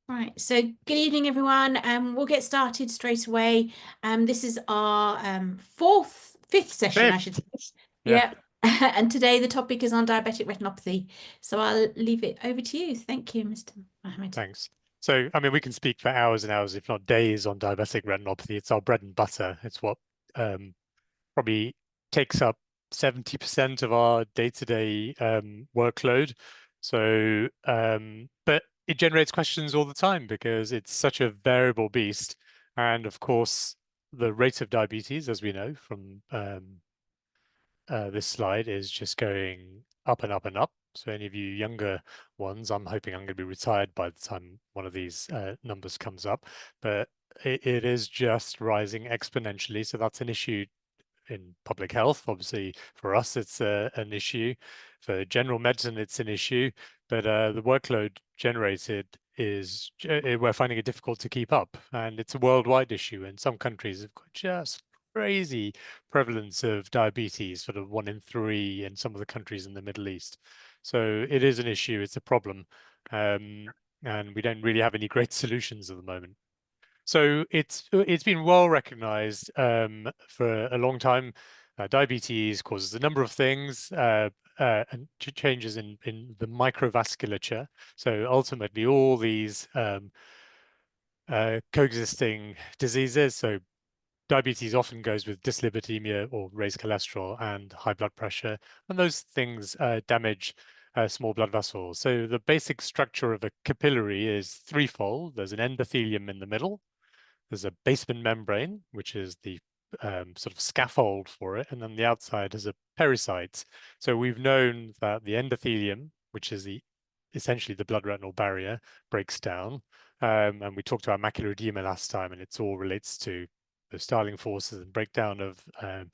Right, so good evening, everyone. We'll get started straight away. This is our fifth session, I should Fifth. say. Yeah, Yep. And today the topic is on diabetic retinopathy. So I'll leave it over to you. Thank you, Mr. Mohammed. thanks. So, I mean, we can speak for hours and hours, if not days, on diabetic retinopathy. It's our bread and butter. It's what probably takes up 70% of our day-to-day workload. So, but it generates questions all the time because it's such a variable beast. And of course, the rate of diabetes, as we know from this slide, is just going up and up and up. So any of you younger ones, I'm hoping I'm going to be retired by the time one of these numbers comes up. But it is just rising exponentially. So that's an issue in public health. Obviously, for us, it's an issue. For general medicine, it's an issue. But the workload generated is, we're finding it difficult to keep up. And it's a worldwide issue. And some countries have got just crazy prevalence of diabetes, sort of 1 in 3 in some of the countries in the Middle East. So it is an issue. It's a problem. And we don't really have any great solutions at the moment. So it's been well recognized for a long time. Diabetes causes a number of things and changes in the microvasculature. So ultimately, all these coexisting diseases. So diabetes often goes with dyslipidemia or raised cholesterol and high blood pressure, and those things damage small blood vessels. So the basic structure of a capillary is threefold. There's an endothelium in the middle. There's a basement membrane, which is the sort of scaffold for it, and then the outside has a pericyte. So we've known that the endothelium, which is essentially the blood retinal barrier, breaks down. And we talked about macular edema last time, and it's all relates to the Starling forces and breakdown uh,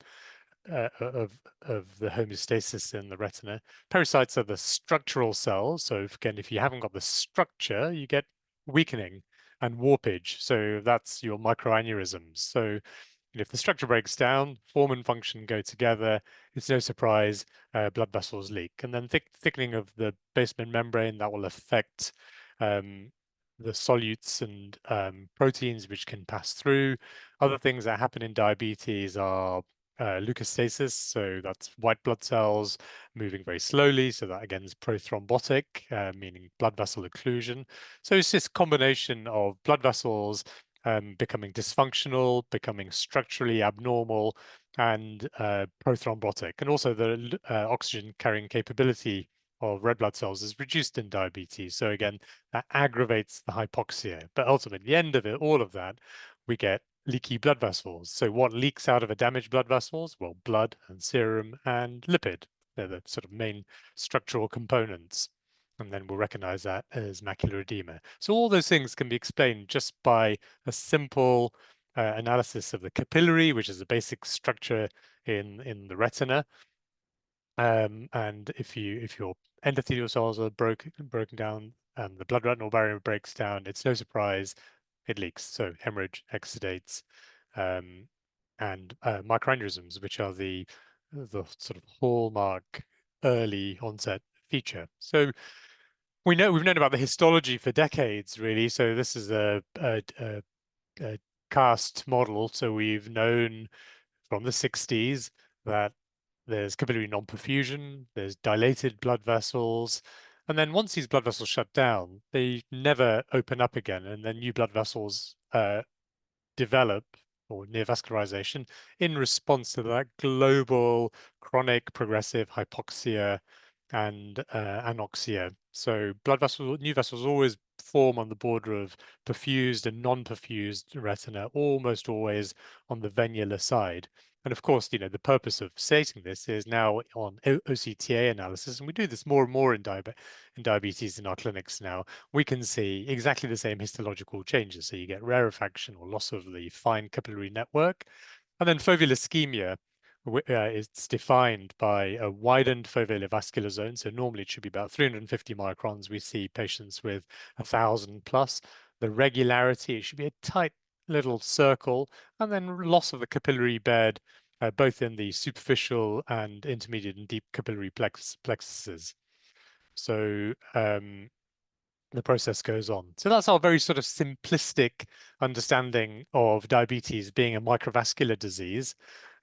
of of the homeostasis in the retina. Pericytes are the structural cells. So again, if you haven't got the structure, you get weakening and warpage. So that's your microaneurysms. So if the structure breaks down, form and function go together, it's no surprise blood vessels leak. And then thickening of the basement membrane, that will affect um, the solutes and proteins which can pass through. Other things that happen in diabetes are leukostasis, so that's white blood cells moving very slowly. So that again is prothrombotic, meaning blood vessel occlusion. So it's this combination of blood vessels becoming dysfunctional, becoming structurally abnormal, and prothrombotic. And also the oxygen carrying capability of red blood cells is reduced in diabetes. So again, that aggravates the hypoxia. But ultimately, at the end of it, all of that, we get leaky blood vessels. So what leaks out of a damaged blood vessels? Well, blood and serum and lipid. They're the sort of main structural components. And then we'll recognize that as macular edema. So all those things can be explained just by a simple analysis of the capillary, which is a basic structure in the retina. And if your endothelial cells are broken down and the blood retinal barrier breaks down, it's no surprise it leaks. So hemorrhage, exudates, and microaneurysms, which are the sort of hallmark early onset feature. So we've known about the histology for decades, really. So this is a cast model. So we've known from the 60s that there's capillary non-perfusion, there's dilated blood vessels, and then once these blood vessels shut down, they never open up again, and then new blood vessels develop or neovascularization in response to that global chronic progressive hypoxia and anoxia. So new vessels always form on the border of perfused and non-perfused retina, almost always on the venular side. And of course, the purpose of stating this is now on OCTA analysis, and we do this more and more in diabetes in our clinics now. We can see exactly the same histological changes. So you get rarefaction or loss of the fine capillary network. And then foveal ischemia, it's defined by a widened foveolar vascular zone. So normally it should be about 350 microns. We see patients with 1,000 plus. The regularity, it should be a tight little circle, and then loss of the capillary bed, both in the superficial and intermediate and deep capillary plexuses. So the process goes on. So that's our very sort of simplistic understanding of diabetes being a microvascular disease.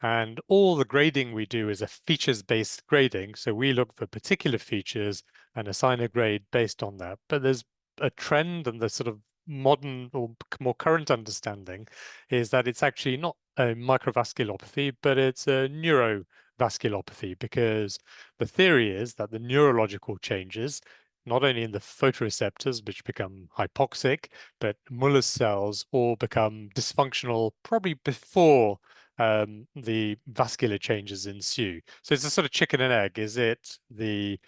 And all the grading we do is a features-based grading. So we look for particular features and assign a grade based on that. But there's a trend, and the sort of modern or more current understanding is that it's actually not a microvasculopathy, but it's a neurovasculopathy, because the theory is that the neurological changes, not only in the photoreceptors, which become hypoxic, but Muller's cells all become dysfunctional probably before the vascular changes ensue. So it's a sort of chicken and egg. Is it the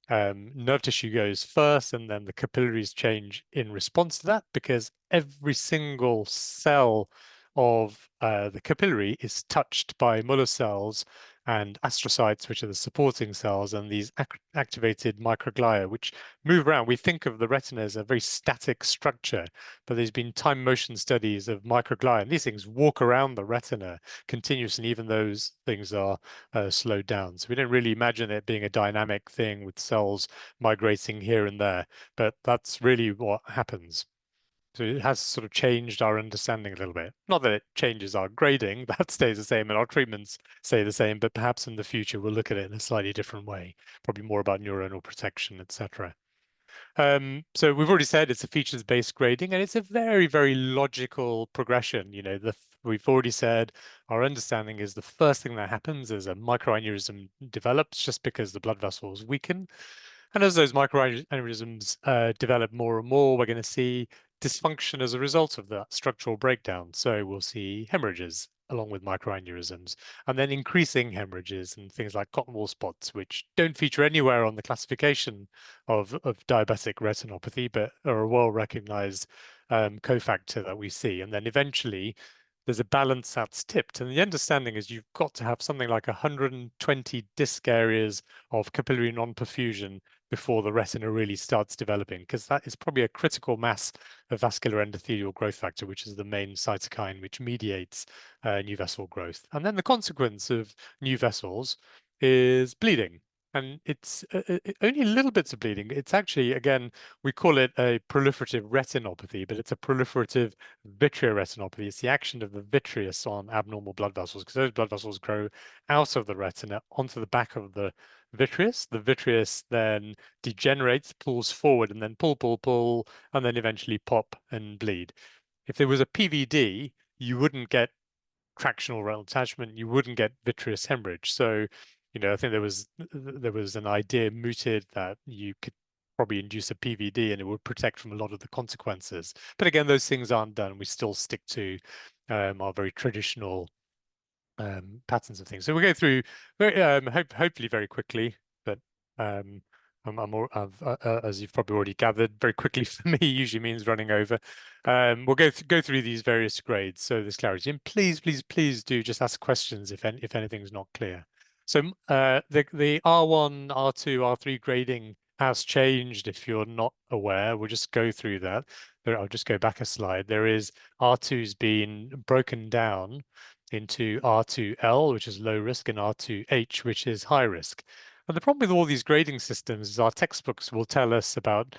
nerve tissue goes first and then the capillaries change in response to that? Because every single cell of the capillary is touched by Muller cells and astrocytes, which are the supporting cells, and these activated microglia, which move around. We think of the retina as a very static structure, but there's been time motion studies of microglia, and these things walk around the retina continuously, and even those things are slowed down. So we don't really imagine it being a dynamic thing with cells migrating here and there, but that's really what happens. So it has sort of changed our understanding a little bit. Not that it changes our grading, that stays the same, and our treatments stay the same, but perhaps in the future we'll look at it in a slightly different way, probably more about neuronal protection, etc. So we've already said it's a features-based grading, and it's a very, very logical progression. We've already said our understanding is the first thing that happens is a microaneurysm develops just because the blood vessels weaken. And as those microaneurysms develop more and more, we're going to see dysfunction as a result of that structural breakdown. So we'll see hemorrhages along with microaneurysms, and then increasing hemorrhages and things like cotton wool spots, which don't feature anywhere on the classification of diabetic retinopathy, but are a well-recognized cofactor that we see. And then eventually there's a balance that's tipped. And the understanding is you've got to have something like 120 disc areas of capillary non-perfusion before the retina really starts developing, because that is probably a critical mass of vascular endothelial growth factor, which is the main cytokine which mediates new vessel growth. And then the consequence of new vessels is bleeding. And it's only little bits of bleeding. It's actually, again, we call it a proliferative retinopathy, but it's a proliferative vitreoretinopathy. It's the action of the vitreous on abnormal blood vessels, because those blood vessels grow out of the retina onto the back of the vitreous. The vitreous then degenerates, pulls forward, and then pull, and then eventually pop and bleed. If there was a PVD, you wouldn't get tractional retinal detachment, you wouldn't get vitreous hemorrhage. So, I think there was an idea mooted that you could probably induce a PVD and it would protect from a lot of the consequences. But again, those things aren't done. We still stick to our very traditional patterns of things. So we'll go through hopefully very quickly, but um, as you've probably already gathered, very quickly for me usually means running over. We'll go through these various grades so there's clarity. And please do just ask questions if anything's not clear. So the R1, R2, R3 grading has changed. If you're not aware, we'll just go through that. I'll just go back a slide. There is R2's been broken down into R2L, which is low risk, and R2H, which is high risk. And the problem with all these grading systems is our textbooks will tell us about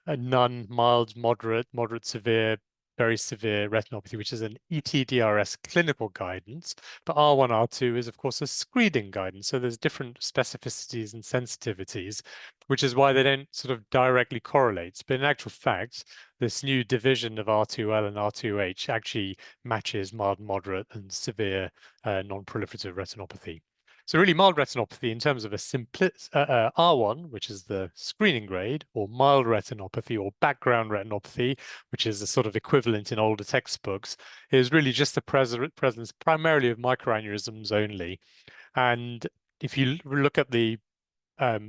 a none, mild, moderate, severe, very severe retinopathy, which is an ETDRS clinical guidance. But R1, R2 is, of course, a screening guidance. So there's different specificities and sensitivities, which is why they don't sort of directly correlate. But in actual fact, this new division of R2L and R2H actually matches mild, moderate, and severe non-proliferative retinopathy. So really mild retinopathy in terms of a R1, which is the screening grade, or mild retinopathy or background retinopathy, which is the sort of equivalent in older textbooks, is really just the presence primarily of microaneurysms only. And if you look at the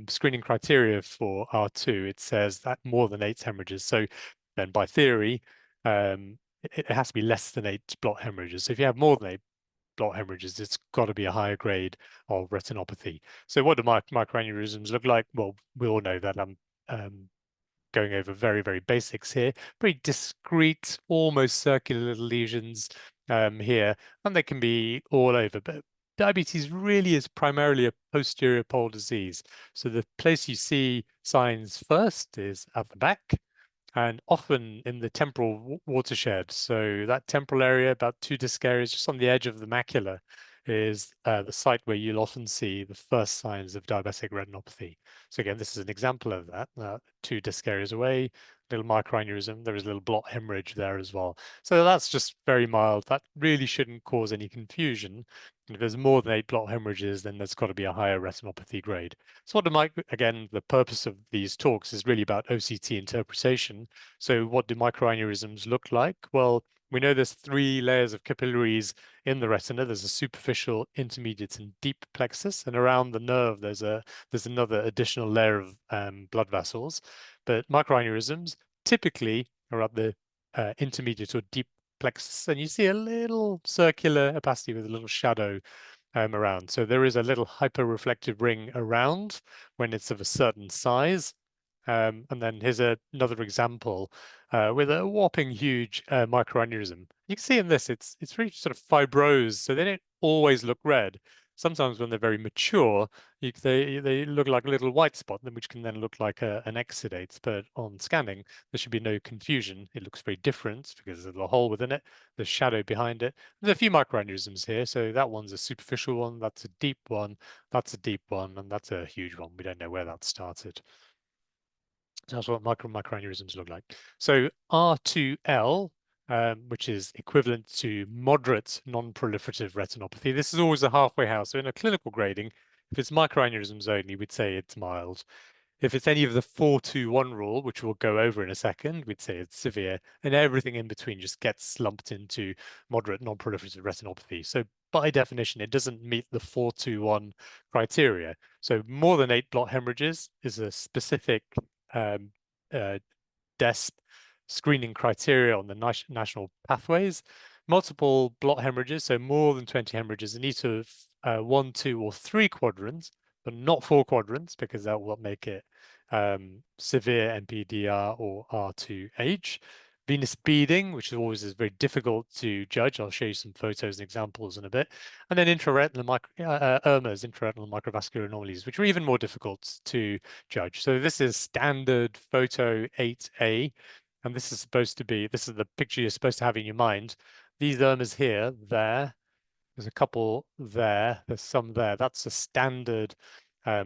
screening criteria for R2, it says that more than 8 hemorrhages. So then by theory, it has to be less than 8 blot hemorrhages. So if you have more than 8 blot hemorrhages, it's got to be a higher grade of retinopathy. So what do microaneurysms look like? Well, we all know that. I'm going over very, very basics here. Very discrete, almost circular little lesions here, and they can be all over. But diabetes really is primarily a posterior pole disease. So the place you see signs first is at the back, and often in the temporal watershed. So that temporal area, about 2 disc areas, just on the edge of the macula, is the site where you'll often see the first signs of diabetic retinopathy. So again, this is an example of that. 2 disc areas away, little microaneurysm. There is a little blot hemorrhage there as well. So that's just very mild. That really shouldn't cause any confusion. And if there's more than 8 blot hemorrhages, then there's got to be a higher retinopathy grade. So again, the purpose of these talks is really about OCT interpretation. So what do microaneurysms look like? Well, we know there's 3 layers of capillaries in the retina. There's a superficial, intermediate, and deep plexus, and around the nerve there's another additional layer of blood vessels. But microaneurysms typically are at the intermediate or deep plexus, and you see a little circular opacity with a little shadow around. So there is a little hyperreflective ring around when it's of a certain size. And then here's another example with a whopping huge microaneurysm. You can see in this, it's very sort of fibrosed, so they don't always look red. Sometimes when they're very mature, they look like a little white spot, which can then look like an exudate. But on scanning, there should be no confusion. It looks very different because there's a little hole within it, there's shadow behind it. There's a few microaneurysms here. So that one's a superficial one, that's a deep one, that's a deep one, and that's a huge one. We don't know where that started. So that's what microaneurysms look like. So R2L, which is equivalent to moderate non-proliferative retinopathy. This is always a halfway house. So in a clinical grading, if it's microaneurysms only, we'd say it's mild. If it's any of the 4-2-1 rule, which we'll go over in a second, we'd say it's severe, and everything in between just gets lumped into moderate non-proliferative retinopathy. So by definition, it doesn't meet the 4-2-1 criteria. So more than 8 blot hemorrhages is a specific um, uh, DESP screening criteria on the national pathways. Multiple blot hemorrhages, so more than 20 hemorrhages in each of 1, 2, or 3 quadrants, but not 4 quadrants, because that will make it severe NPDR or R2H. Venous beading, which is always very difficult to judge. I'll show you some photos and examples in a bit. And then intraretinal ERMAs, intraretinal microvascular anomalies, which are even more difficult to judge. So this is standard photo 8A, and this is the picture you're supposed to have in your mind. These ERMAs here, there's a couple there, there's some there. That's a standard.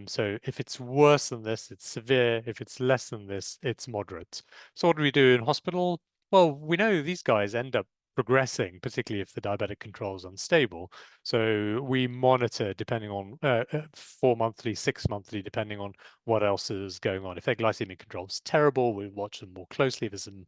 So if it's worse than this, it's severe. If it's less than this, it's moderate. So what do we do in hospital? Well, we know these guys end up progressing, particularly if the diabetic control is unstable. So we monitor depending on 4 monthly, 6 monthly, depending on what else is going on. If their glycemic control is terrible, we watch them more closely. If there's some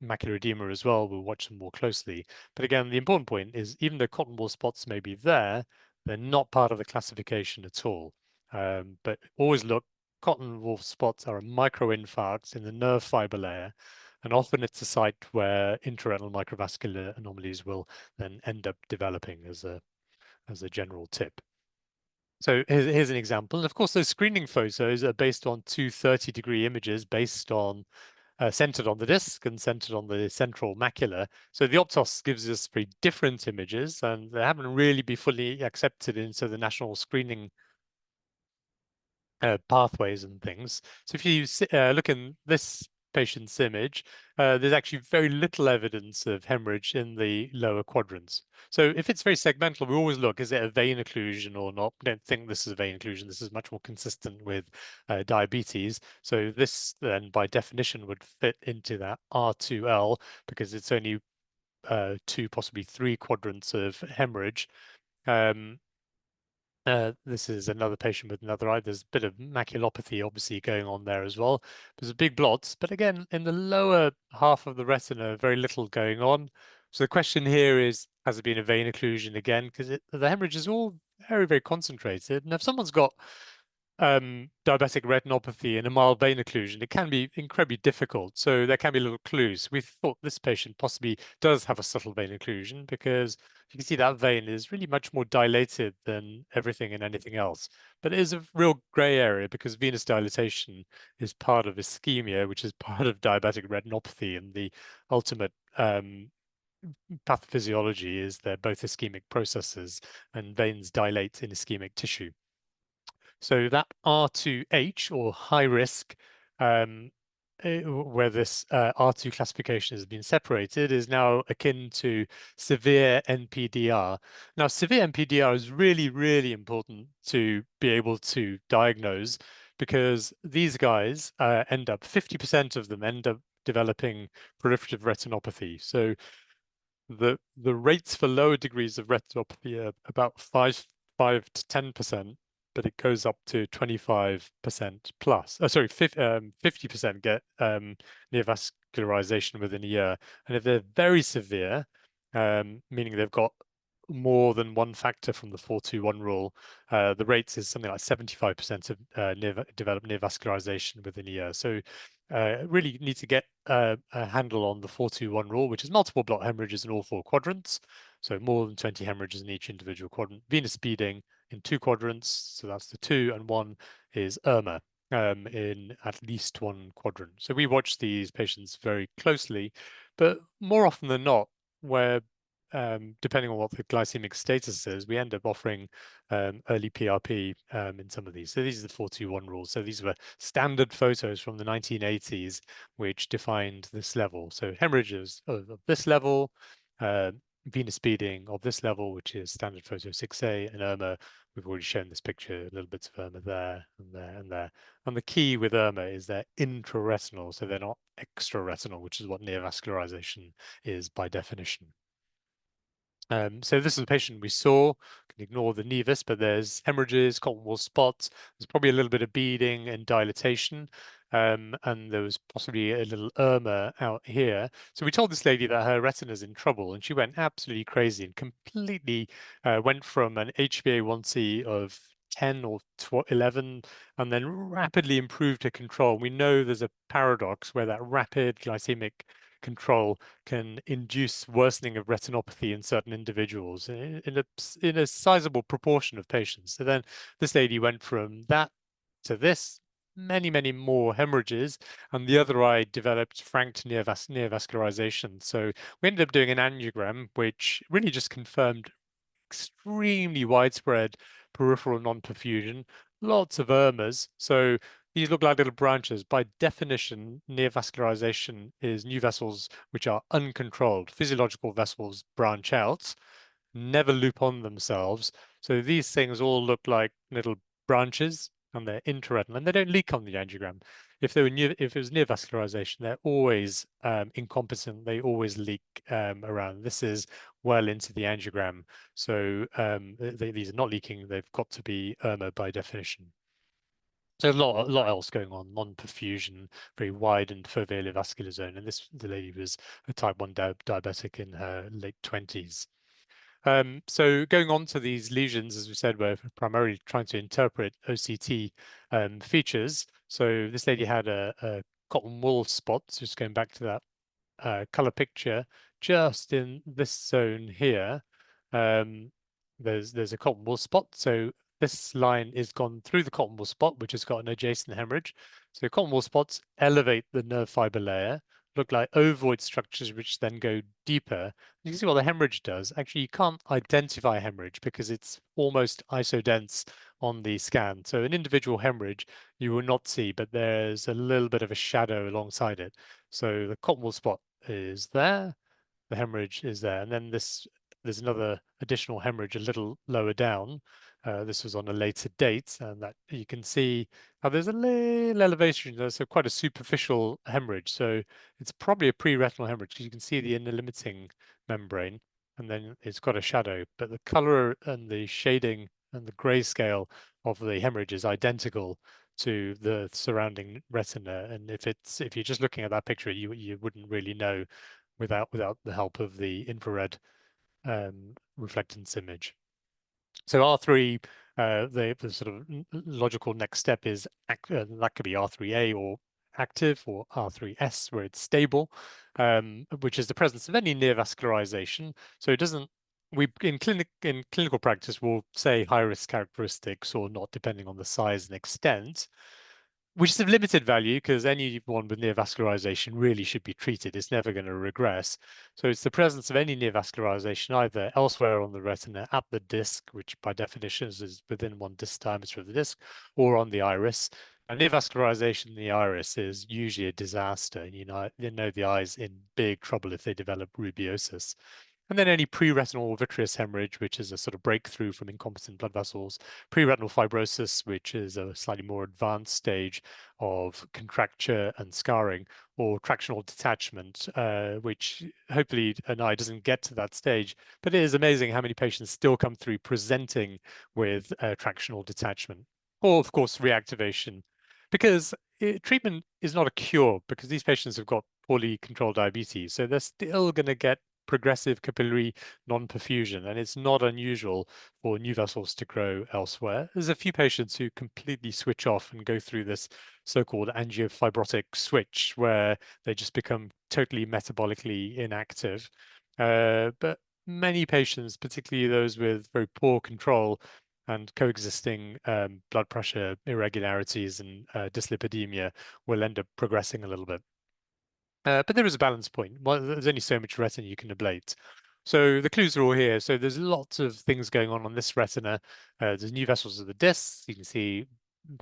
macular edema as well, we'll watch them more closely. But again, the important point is even though cotton wool spots may be there, they're not part of the classification at all. But always look, cotton wool spots are a microinfarct in the nerve fiber layer, and often it's a site where intraretinal microvascular anomalies will then end up developing as a general tip. So here's an example. And of course, those screening photos are based on 230-degree images based on centered on the disc and centered on the central macula. So the Optos gives us very different images, and they haven't really been fully accepted into the national screening pathways and things. So if you look in this patient's image, there's actually very little evidence of hemorrhage in the lower quadrants. So if it's very segmental, we always look, is it a vein occlusion or not? We don't think this is a vein occlusion. This is much more consistent with diabetes. So this then by definition would fit into that R2L because it's only 2, possibly 3 quadrants of hemorrhage. This is another patient with another eye. There's a bit of maculopathy obviously going on there as well. There's a big blots, but again, in the lower half of the retina, very little going on. So the question here is, has it been a vein occlusion again? Because the hemorrhage is all very, very concentrated. And if someone's got diabetic retinopathy and a mild vein occlusion, it can be incredibly difficult. So there can be little clues. We thought this patient possibly does have a subtle vein occlusion because you can see that vein is really much more dilated than everything and anything else. But it is a real gray area because venous dilatation is part of ischemia, which is part of diabetic retinopathy, and the ultimate pathophysiology is they're both ischemic processes and veins dilate in ischemic tissue. So that R2H or high risk where this R2 classification has been separated is now akin to severe NPDR. Now, severe NPDR is really, really important to be able to diagnose because these guys 50% of them end up developing proliferative retinopathy. So the rates for lower degrees of retinopathy are about 5 to 10%, but it goes up to 25% plus. Sorry, 50% get neovascularization within a year. And if they're very severe, meaning they've got more than one factor from the 4-2-1 rule, the rates is something like 75% of develop neovascularization within a year. So really need to get a handle on the 4-2-1 rule, which is multiple blot hemorrhages in all 4 quadrants. So more than 20 hemorrhages in each individual quadrant. Venous speeding in 2 quadrants. So that's the 2, and 1 is IRMA in at least 1 quadrant. So we watch these patients very closely, but more often than not, where depending on what the glycemic status is, we end up offering early PRP in some of these. So these are the 4-2-1 rules. So these were standard photos from the 1980s, which defined this level. So hemorrhages of this level, venous speeding of this level, which is standard photo 6A, and IRMA. We've already shown this picture, little bits of IRMA there and there and there. And the key with IRMA is they're intraretinal, so they're not extraretinal, which is what neovascularization is by definition. So this is a patient we saw. Can ignore the nevus, but there's hemorrhages, cotton wool spots. There's probably a little bit of beading and dilatation, and there was possibly a little IRMA out here. So we told this lady that her retina's in trouble, and she went absolutely crazy and completely went from an HbA1c of 10 or 11, and then rapidly improved her control. We know there's a paradox where that rapid glycemic control can induce worsening of retinopathy in certain individuals in a sizable proportion of patients. So then this lady went from that to this, many more hemorrhages, and the other eye developed frank neovascularization. So we ended up doing an angiogram, which really just confirmed extremely widespread peripheral non-perfusion, lots of IRMAs. So these look like little branches. By definition, neovascularization is new vessels which are uncontrolled. Physiological vessels branch out, never loop on themselves. So these things all look like little branches, and they're intraretinal, and they don't leak on the angiogram. If it was neovascularization, they're always incompetent. They always leak around. This is well into the angiogram, so these are not leaking. They've got to be IRMA by definition. So a lot else going on, non-perfusion, very wide and foveolar vascular zone. And the lady was a type 1 diabetic in her late 20s. So going on to these lesions, as we said, we're primarily trying to interpret OCT features. So this lady had a cotton wool spot, just going back to that color picture, just in this zone here. Um, there's a cotton wool spot. So this line is gone through the cotton wool spot, which has got an adjacent hemorrhage. So cotton wool spots elevate the nerve fiber layer, look like ovoid structures, which then go deeper. You can see what the hemorrhage does. Actually, you can't identify hemorrhage because it's almost isodense on the scan. So an individual hemorrhage you will not see, but there's a little bit of a shadow alongside it. So the cotton wool spot is there, the hemorrhage is there, and then there's another additional hemorrhage a little lower down. This was on a later date, and that you can see how there's a little elevation there, so quite a superficial hemorrhage. So it's probably a pre-retinal hemorrhage because you can see the inner limiting membrane, and then it's got a shadow, but the color and the shading and the grayscale of the hemorrhage is identical to the surrounding retina. And if you're just looking at that picture, you wouldn't really know without the help of the infrared reflectance image. So R3, the sort of logical next step is that could be R3A or active, or R3S where it's stable, which is the presence of any neovascularization. So it doesn't. We in clinical practice will say high risk characteristics or not, depending on the size and extent, which is of limited value because anyone with neovascularization really should be treated. It's never going to regress. So it's the presence of any neovascularization either elsewhere on the retina at the disc, which by definition is within one disc diameter of the disc, or on the iris. And neovascularization in the iris is usually a disaster. You know the eye's in big trouble if they develop rubiosis. And then any pre-retinal vitreous hemorrhage, which is a sort of breakthrough from incompetent blood vessels, pre-retinal fibrosis, which is a slightly more advanced stage of contracture and scarring, or tractional detachment, which hopefully an eye doesn't get to that stage. But it is amazing how many patients still come through presenting with tractional detachment, or of course reactivation, because treatment is not a cure because these patients have got poorly controlled diabetes, so they're still going to get progressive capillary non-perfusion, and it's not unusual for new vessels to grow elsewhere. There's a few patients who completely switch off and go through this so-called angiofibrotic switch, where they just become totally metabolically inactive. But many patients, particularly those with very poor control and coexisting blood pressure irregularities and dyslipidemia, will end up progressing a little bit. But there is a balance point. Well, there's only so much retina you can ablate. So the clues are all here. So there's lots of things going on this retina. There's new vessels of the discs. You can see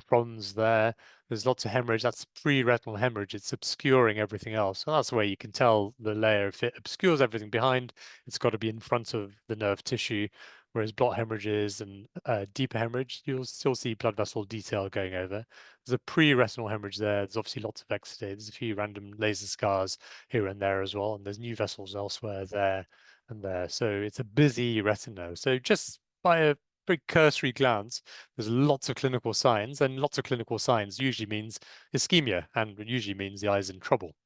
fronds there. There's lots of hemorrhage. That's pre-retinal hemorrhage. It's obscuring everything else. So that's the way you can tell the layer. If it obscures everything behind, it's got to be in front of the nerve tissue. Whereas blot hemorrhages and deeper hemorrhage, you'll still see blood vessel detail going over. There's a pre-retinal hemorrhage there. There's obviously lots of exudate. There's a few random laser scars here and there as well. And there's new vessels elsewhere there and there. So it's a busy retina. So just by a very cursory glance, there's lots of clinical signs, and lots of clinical signs usually means ischemia and usually means the eye's in trouble.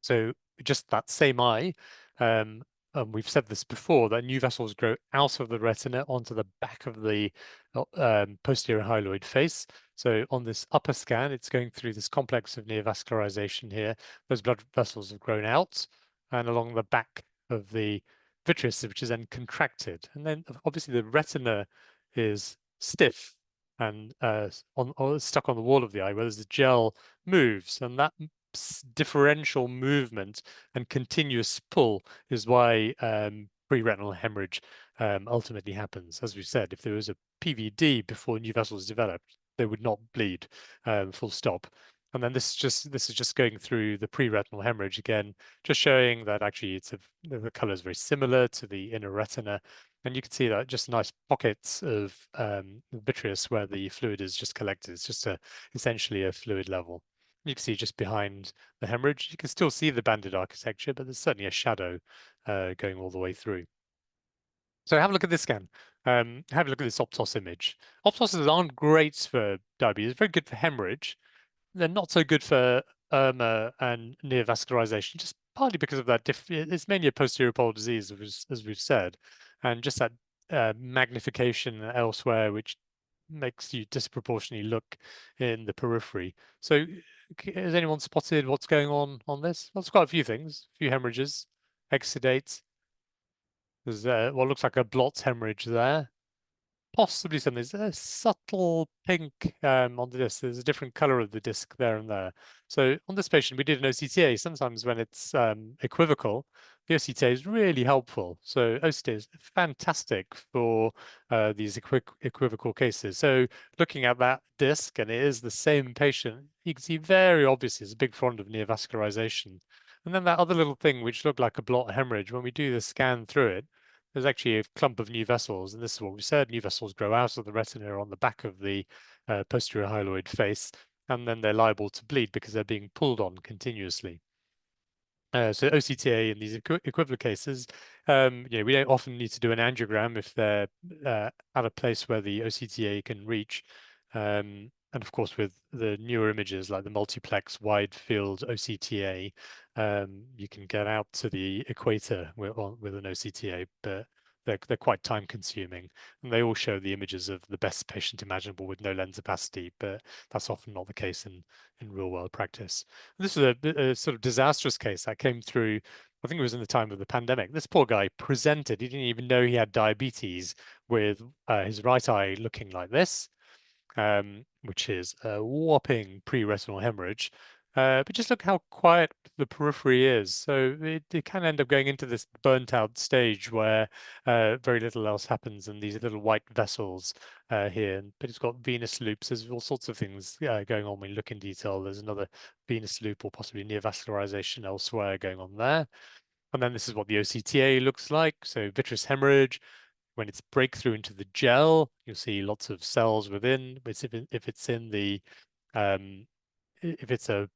So just that same eye, and we've said this before, that new vessels grow out of the retina onto the back of the posterior hyaloid face. So on this upper scan, it's going through this complex of neovascularization here. Those blood vessels have grown out and along the back of the vitreous, which is then contracted. And then obviously the retina is stiff and or stuck on the wall of the eye, whereas the gel moves, and that differential movement and continuous pull is why pre-retinal hemorrhage ultimately happens. As we said, if there was a PVD before new vessels developed, they would not bleed, full stop. And then this is just going through the pre-retinal hemorrhage again, just showing that actually the color is very similar to the inner retina. And you can see that just nice pockets of vitreous where the fluid is just collected. It's just essentially a fluid level. You can see just behind the hemorrhage, you can still see the banded architecture, but there's certainly a shadow going all the way through. So have a look at this scan. Have a look at this optos image. Optoses aren't great for diabetes, very good for hemorrhage. They're not so good for ERMA and neovascularization, just partly because of that. It's mainly a posterior pole disease, as we've said, and just that magnification elsewhere, which makes you disproportionately look in the periphery. So has anyone spotted what's going on this? Well, it's quite a few things, a few hemorrhages, exudates. There's what looks like a blot hemorrhage there. Possibly something. There's a subtle pink on the disc. There's a different color of the disc there and there. So on this patient, we did an OCTA. Sometimes when it's equivocal, the OCTA is really helpful. So OCTA is fantastic for these equivocal cases. So looking at that disc, and it is the same patient, you can see very obviously there's a big front of neovascularization. And then that other little thing, which looked like a blot hemorrhage, when we do the scan through it, there's actually a clump of new vessels, and this is what we said. New vessels grow out of the retina on the back of the posterior hyaloid face, and then they're liable to bleed because they're being pulled on continuously. So OCTA in these equivalent cases, we don't often need to do an angiogram if they're at a place where the OCTA can reach. And of course, with the newer images like the multiplex wide field OCTA, you can get out to the equator with an OCTA, but they're quite time consuming, and they all show the images of the best patient imaginable with no lens opacity, but that's often not the case in real world practice. This is a sort of disastrous case that came through. I think it was in the time of the pandemic. This poor guy presented. He didn't even know he had diabetes with his right eye looking like this, which is a whopping pre-retinal hemorrhage. But just look how quiet the periphery is. So it can end up going into this burnt out stage where very little else happens, and these little white vessels here. But it's got venous loops. There's all sorts of things going on when you look in detail. There's another venous loop or possibly neovascularization elsewhere going on there. And then this is what the OCTA looks like. So vitreous hemorrhage. When it's breakthrough into the gel, you'll see lots of cells within. But if it's in the um, if it's a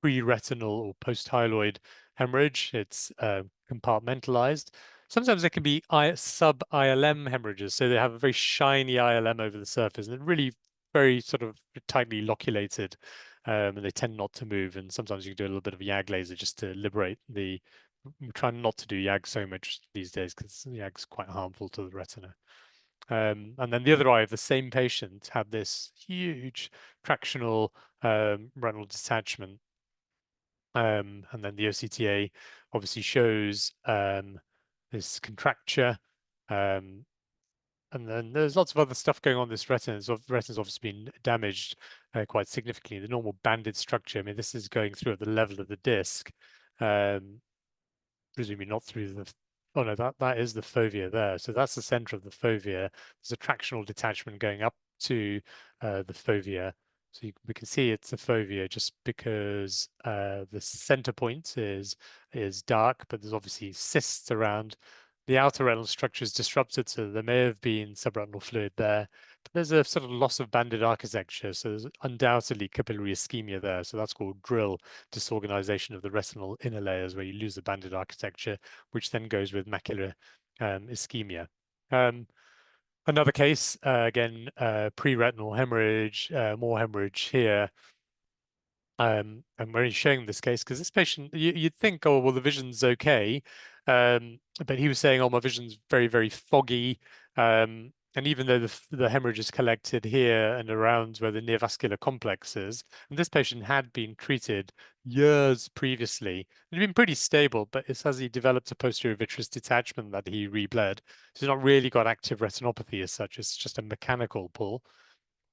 pre-retinal or post-hyaloid hemorrhage, it's compartmentalized. Sometimes there can be sub-ILM hemorrhages, so they have a very shiny ILM over the surface, and they're really very sort of tightly loculated, and they tend not to move. And sometimes you can do a little bit of YAG laser just to liberate the. I'm trying not to do YAG so much these days because YAG's quite harmful to the retina. And then the other eye of the same patient had this huge tractional retinal detachment. And then the OCTA obviously shows this contracture. Um, and then there's lots of other stuff going on this retina. The retina's obviously been damaged quite significantly. The normal banded structure, I mean, this is going through at the level of the disc. Um, Presumably not through the, oh no, that is the fovea there. So that's the center of the fovea. There's a tractional detachment going up to the fovea. So we can see it's the fovea just because the center point is dark, but there's obviously cysts around. The outer retinal structure is disrupted, so there may have been subretinal fluid there. But there's a sort of loss of banded architecture, so there's undoubtedly capillary ischemia there. So that's called drill disorganization of the retinal inner layers, where you lose the banded architecture, which then goes with macular ischemia. Another case, again, pre-retinal hemorrhage, more hemorrhage here. And we're only showing this case because this patient, you'd think, oh, well, the vision's okay. But he was saying, oh, my vision's very, very foggy. And even though the hemorrhage is collected here and around where the neovascular complex is, and this patient had been treated years previously, it had been pretty stable, but it's as he developed a posterior vitreous detachment that he rebled. So he's not really got active retinopathy as such. It's just a mechanical pull.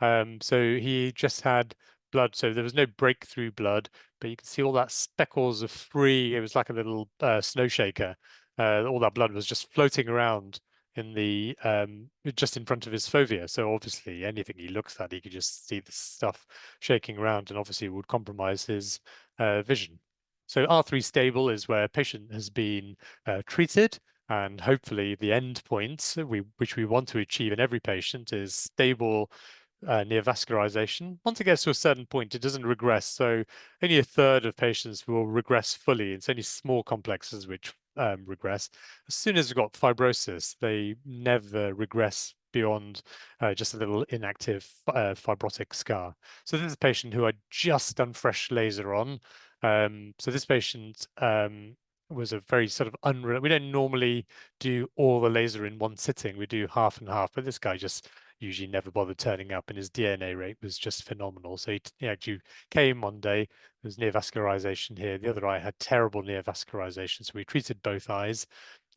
So he just had blood, so there was no breakthrough blood, but you can see all that speckles of free. It was like a little snow shaker. All that blood was just floating around in the just in front of his fovea. So obviously, anything he looks at, he could just see the stuff shaking around, and obviously it would compromise his vision. So R3 stable is where a patient has been treated. And hopefully, the end point which we want to achieve in every patient is stable neovascularization. Once it gets to a certain point, it doesn't regress. So only a third of patients will regress fully. It's only small complexes which regress. As soon as you've got fibrosis, they never regress beyond just a little inactive fibrotic scar. So this is a patient who I'd just done fresh laser on. So this patient was a very sort of we don't normally do all the laser in one sitting. We do half and half, but this guy just usually never bothered turning up, and his DNA rate was just phenomenal. So he actually came one day, there was neovascularization here. The other eye had terrible neovascularization, so we treated both eyes.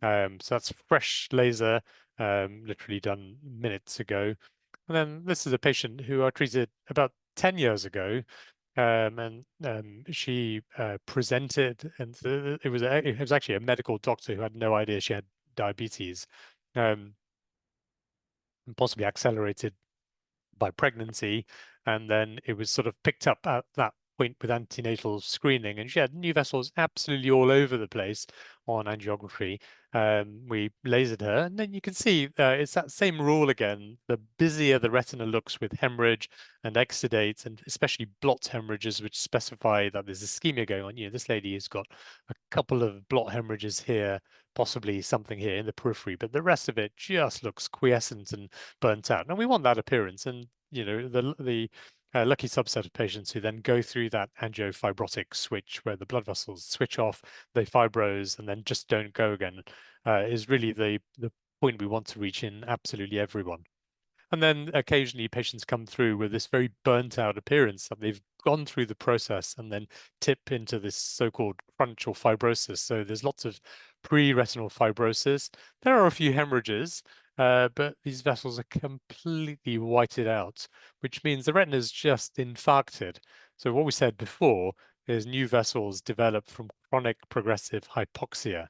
So that's fresh laser, literally done minutes ago. And then this is a patient who I treated about 10 years ago. And she presented, and it was actually a medical doctor who had no idea she had diabetes, and possibly accelerated by pregnancy, and then it was sort of picked up at that point with antenatal screening, and she had new vessels absolutely all over the place on angiography. We lasered her, and then you can see it's that same rule again. The busier the retina looks with hemorrhage and exudates, and especially blot hemorrhages, which specify that there's ischemia going on. You know, this lady has got a couple of blot hemorrhages here, possibly something here in the periphery, but the rest of it just looks quiescent and burnt out. And we want that appearance. And you know, the lucky subset of patients who then go through that angiofibrotic switch where the blood vessels switch off, they fibrose, and then just don't go again, is really the point we want to reach in absolutely everyone. And then occasionally patients come through with this very burnt out appearance that they've gone through the process and then tip into this so-called crunch or fibrosis. So there's lots of pre-retinal fibrosis. There are a few hemorrhages, but these vessels are completely whited out, which means the retina is just infarcted. So what we said before is new vessels develop from chronic progressive hypoxia.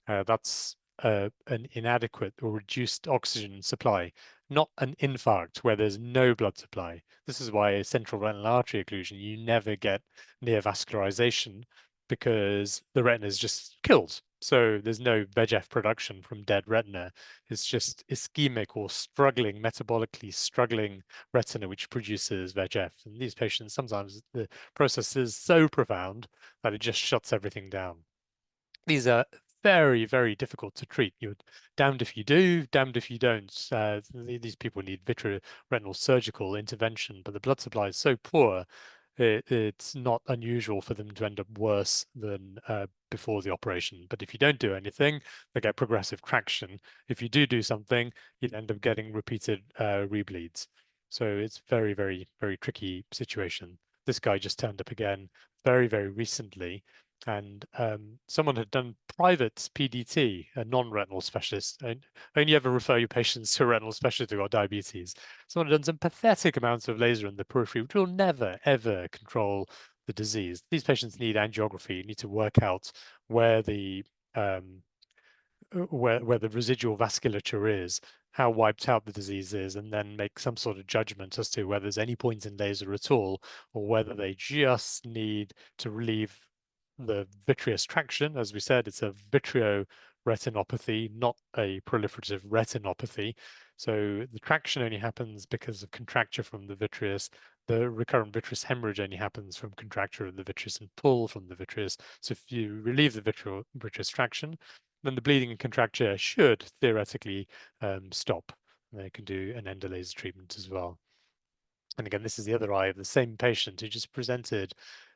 That's an inadequate or reduced oxygen supply, not an infarct where there's no blood supply. This is why a central retinal artery occlusion, you never get near vascularization because the retina is just killed. So there's no VEGF production from dead retina. It's just ischemic or struggling, metabolically struggling retina, which produces VEGF. And these patients, sometimes the process is so profound that it just shuts everything down. These are very, very difficult to treat. You're damned if you do, damned if you don't. These people need vitreoretinal surgical intervention, but the blood supply is so poor, it's not unusual for them to end up worse than before the operation. But if you don't do anything, they get progressive traction. If you do something, you end up getting repeated rebleeds. So it's very, very, very tricky situation. This guy just turned up again very, very recently, and someone had done private PDT, a non-retinal specialist. And only ever refer your patients to a retinal specialist who've got diabetes. Someone had done some pathetic amounts of laser in the periphery, which will never, ever control the disease. These patients need angiography. You need to work out where the um, where the residual vasculature is, how wiped out the disease is, and then make some sort of judgment as to whether there's any point in laser at all, or whether they just need to relieve the vitreous traction. As we said, it's a vitreoretinopathy, not a proliferative retinopathy. So the traction only happens because of contracture from the vitreous. The recurrent vitreous hemorrhage only happens from contracture of the vitreous and pull from the vitreous. So if you relieve the vitreous traction, then the bleeding and contracture should theoretically stop. They can do an endolaser treatment as well. And again, this is the other eye of the same patient who just presented.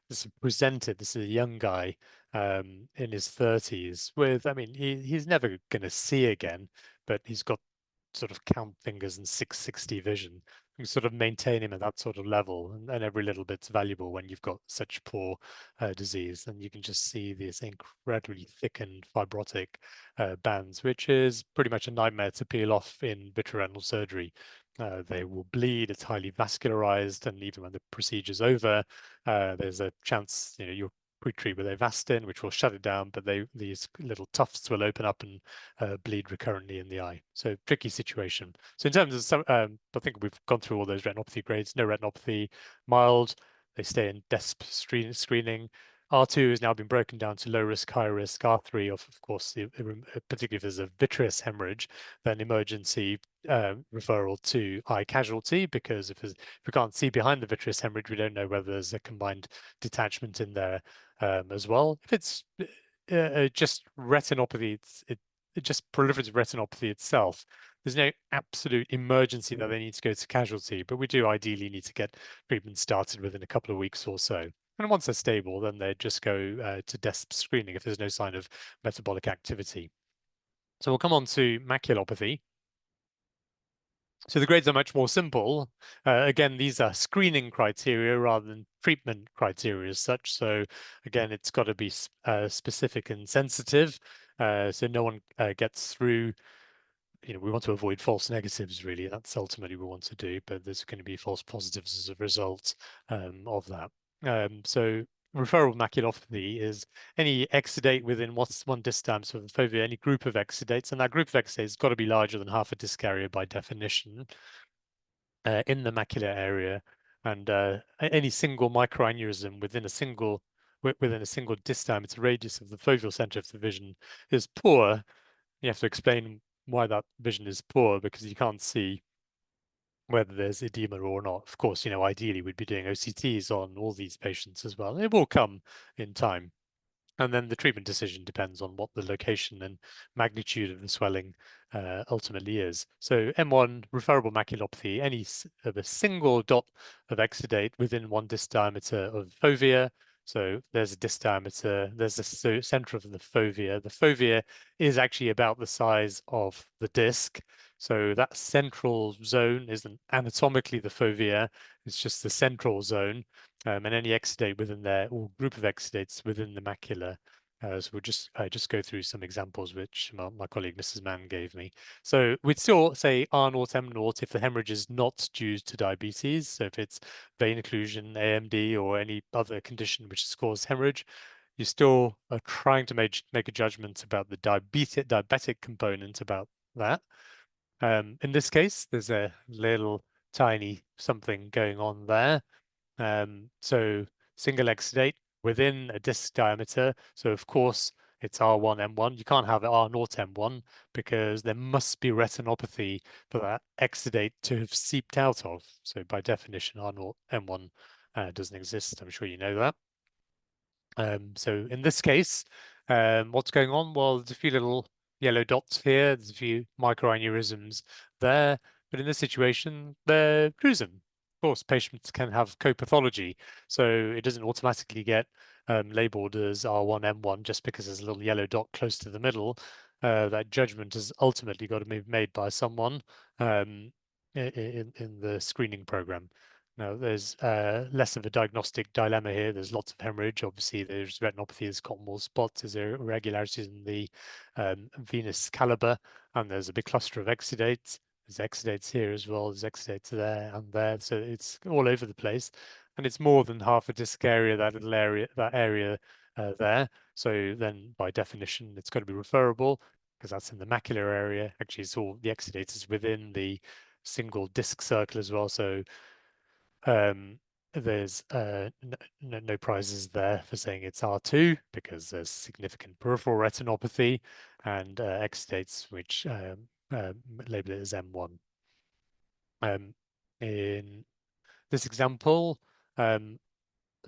This is a young guy in his 30s with, I mean, he's never going to see again, but he's got sort of count fingers and 660 vision. You sort of maintain him at that sort of level, and every little bit's valuable when you've got such poor disease. And you can just see these incredibly thickened fibrotic bands, which is pretty much a nightmare to peel off in vitreoretinal surgery. They will bleed, it's highly vascularized, and even when the procedure's over, there's a chance, you'll pre-treat with Avastin, which will shut it down, but these little tufts will open up and bleed recurrently in the eye. So tricky situation. So in terms of some, I think we've gone through all those retinopathy grades. No retinopathy, mild, they stay in DESP screening. R2 has now been broken down to low risk, high risk. R3, of course, particularly if there's a vitreous hemorrhage, then emergency referral to eye casualty, because if we can't see behind the vitreous hemorrhage, we don't know whether there's a combined detachment in there as well. If it's just retinopathy, it just proliferative retinopathy itself, there's no absolute emergency that they need to go to casualty, but we do ideally need to get treatment started within a couple of weeks or so. And once they're stable, then they just go to DESP screening if there's no sign of metabolic activity. So we'll come on to maculopathy. So the grades are much more simple. Again, these are screening criteria rather than treatment criteria as such. So again, it's got to be specific and sensitive. So no one gets through. We want to avoid false negatives, really. That's ultimately what we want to do, but there's going to be false positives as a result of that. So referral maculopathy is any exudate within one distance of the fovea, any group of exudates, and that group of exudates has got to be larger than half a disc area by definition in the macular area, and any single microaneurysm within a single disc diameter radius of the foveal center of the vision is poor. You have to explain why that vision is poor, because you can't see whether there's edema or not. Of course, ideally we'd be doing OCTs on all these patients as well. It will come in time. And then the treatment decision depends on what the location and magnitude of the swelling ultimately is. So M1, referable maculopathy, any of a single dot of exudate within one disc diameter of fovea. So there's a disc diameter, there's the center of the fovea. The fovea is actually about the size of the disc. So that central zone isn't anatomically the fovea, it's just the central zone. And any exudate within there, or group of exudates within the macula, So we'll just go through some examples which my colleague Mrs. Mann gave me. So we'd still say R naught, M naught if the hemorrhage is not due to diabetes. So if it's vein occlusion, AMD, or any other condition which has caused hemorrhage, you still are trying to make a judgment about the diabetic component about that. In this case, there's a little tiny something going on there. So single exudate within a disc diameter. So of course it's R1, M1. You can't have R0, M1 because there must be retinopathy for that exudate to have seeped out of. So by definition, R0, M1 doesn't exist. I'm sure you know that. So in this case, what's going on? Well, there's a few little yellow dots here. There's a few microaneurysms there. But in this situation, they're drusen. Of course, patients can have co-pathology, so it doesn't automatically get labeled as R1, M1 just because there's a little yellow dot close to the middle. That judgment has ultimately got to be made by someone in the screening program. Now, there's less of a diagnostic dilemma here. There's lots of hemorrhage. Obviously, there's retinopathy, there's cotton wool spots, there's irregularities in the venous caliber, and there's a big cluster of exudates. There's exudates here as well. There's exudates there and there. So it's all over the place. And it's more than half a disc area, that little area, there. So then by definition, it's got to be referable because that's in the macular area. Actually, it's all the exudates is within the single disc circle as well. So there's no prizes there for saying it's R2 because there's significant peripheral retinopathy and exudates which label it as M1. In this example, um,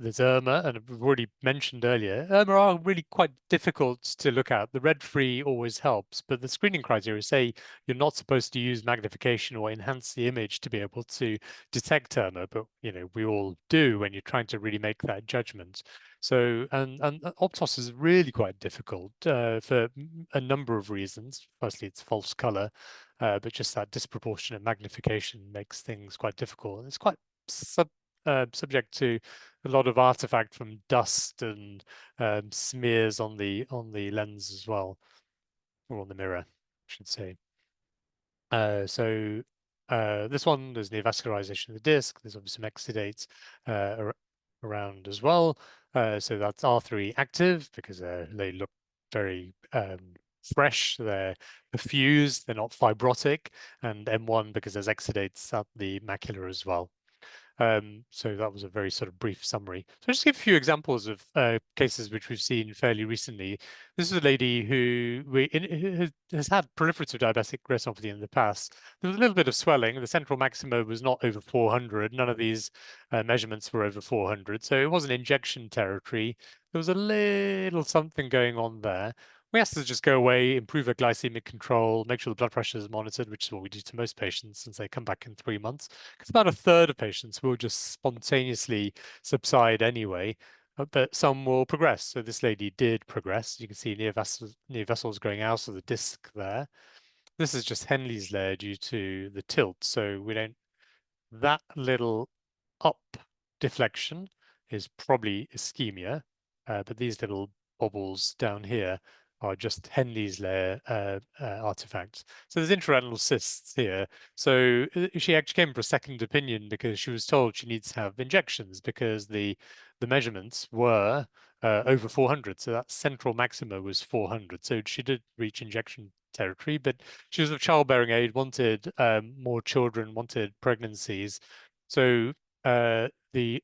there's Irma, and we've already mentioned earlier, Irma are really quite difficult to look at. The red-free always helps, but the screening criteria say you're not supposed to use magnification or enhance the image to be able to detect Irma, but we all do when you're trying to really make that judgment. So, and Optos is really quite difficult for a number of reasons. Firstly, it's false color, but just that disproportionate magnification makes things quite difficult. It's quite subject to a lot of artifact from dust and smears on the lens as well, or on the mirror, I should say. So this one, there's neovascularization of the disc. There's obviously some exudates around as well. So that's R3 active because they look very fresh. They're perfused. They're not fibrotic. And M1 because there's exudates at the macula as well. So that was a very sort of brief summary. So I'll just give a few examples of cases which we've seen fairly recently. This is a lady who has had proliferative diabetic retinopathy in the past. There was a little bit of swelling. The central maxima was not over 400. None of these measurements were over 400. So it wasn't injection territory. There was a little something going on there. We asked her to just go away, improve her glycemic control, make sure the blood pressure is monitored, which is what we do to most patients since they come back in 3 months. Because about a third of patients will just spontaneously subside anyway, but some will progress. So this lady did progress. You can see near vessels growing out of the disc there. This is just Henle's layer due to the tilt. So we don't, that little up deflection is probably ischemia, but these little bobbles down here are just Henle's layer artifacts. So there's intraretinal cysts here. So she actually came for a second opinion because she was told she needs to have injections because the measurements were over 400. So that central maxima was 400. So she did reach injection territory, but she was of childbearing age, wanted more children, wanted pregnancies. So the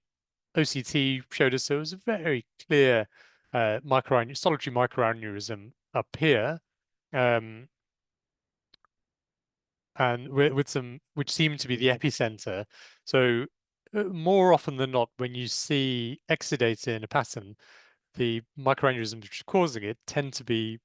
OCT showed us there was a very clear solitary microaneurysm up here, and with some which seemed to be the epicenter. So more often than not, when you see exudate in a pattern, the microaneurysms which are causing it tend to be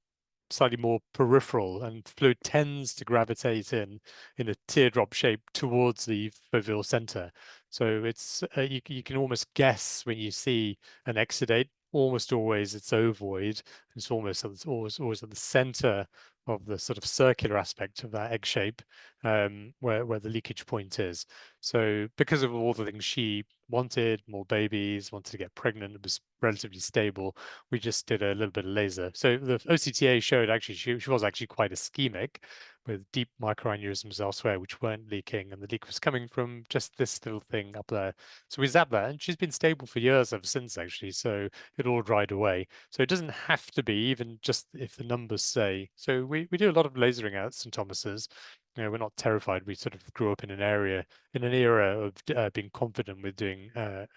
slightly more peripheral, and fluid tends to gravitate in a teardrop shape towards the foveal center. So it's you can almost guess when you see an exudate. Almost always it's ovoid. It's always at the center of the sort of circular aspect of that egg shape, where the leakage point is. So because of all the things she wanted, more babies, wanted to get pregnant, it was relatively stable, we just did a little bit of laser. So the OCTA showed actually she was actually quite ischemic with deep microaneurysms elsewhere which weren't leaking, and the leak was coming from just this little thing up there. So we zapped that, and she's been stable for years ever since actually. So it all dried away. So it doesn't have to be even just if the numbers say. So we do a lot of lasering at St. Thomas's. We're not terrified. We sort of grew up in an area, in an era of being confident with doing